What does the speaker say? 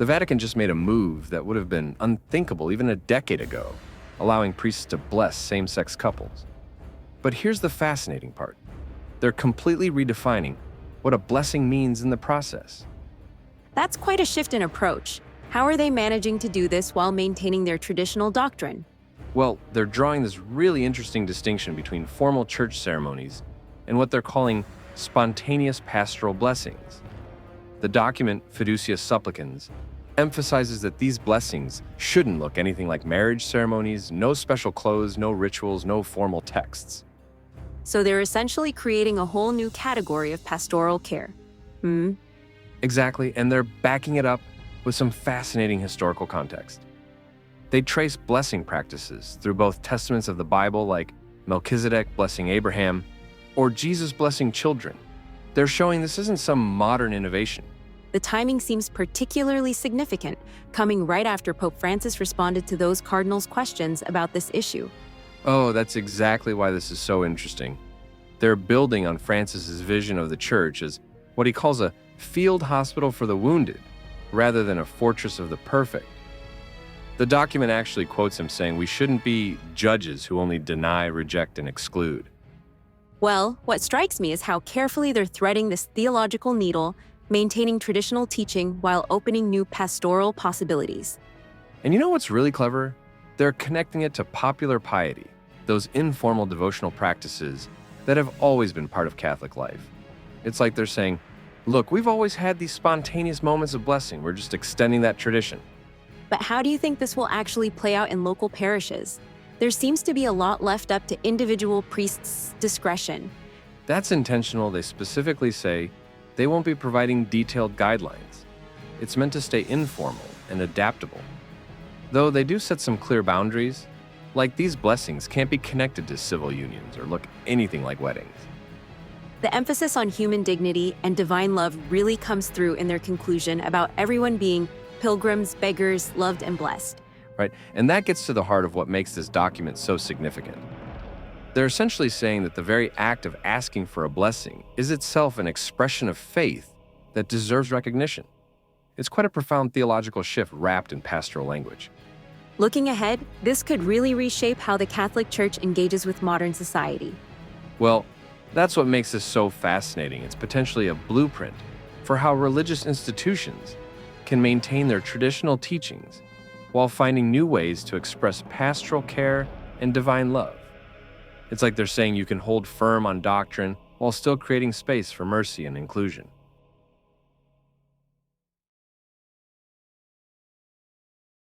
The Vatican just made a move that would have been unthinkable even a decade ago, allowing priests to bless same-sex couples. But here's the fascinating part. They're completely redefining what a blessing means in the process. That's quite a shift in approach. How are they managing to do this while maintaining their traditional doctrine? Well, they're drawing this really interesting distinction between formal church ceremonies and what they're calling spontaneous pastoral blessings. The document Fiducia Supplicans emphasizes that these blessings shouldn't look anything like marriage ceremonies, no special clothes, no rituals, no formal texts. So they're essentially creating a whole new category of pastoral care. Exactly, and they're backing it up with some fascinating historical context. They trace blessing practices through both testaments of the Bible, like Melchizedek blessing Abraham, or Jesus blessing children. They're showing this isn't some modern innovation. The timing seems particularly significant, coming right after Pope Francis responded to those cardinals' questions about this issue. Oh, that's exactly why this is so interesting. They're building on Francis's vision of the church as what he calls a field hospital for the wounded, rather than a fortress of the perfect. The document actually quotes him saying we shouldn't be judges who only deny, reject, and exclude. Well, what strikes me is how carefully they're threading this theological needle, maintaining traditional teaching while opening new pastoral possibilities. And you know what's really clever? They're connecting it to popular piety, those informal devotional practices that have always been part of Catholic life. It's like they're saying, look, we've always had these spontaneous moments of blessing. We're just extending that tradition. But how do you think this will actually play out in local parishes? There seems to be a lot left up to individual priests' discretion. That's intentional. They specifically say they won't be providing detailed guidelines. It's meant to stay informal and adaptable. Though they do set some clear boundaries, like these blessings can't be connected to civil unions or look anything like weddings. The emphasis on human dignity and divine love really comes through in their conclusion about everyone being pilgrims, beggars, loved and blessed. Right? And that gets to the heart of what makes this document so significant. They're essentially saying that the very act of asking for a blessing is itself an expression of faith that deserves recognition. It's quite a profound theological shift wrapped in pastoral language. Looking ahead, this could really reshape how the Catholic Church engages with modern society. Well, that's what makes this so fascinating. It's potentially a blueprint for how religious institutions can maintain their traditional teachings while finding new ways to express pastoral care and divine love. It's like they're saying you can hold firm on doctrine while still creating space for mercy and inclusion.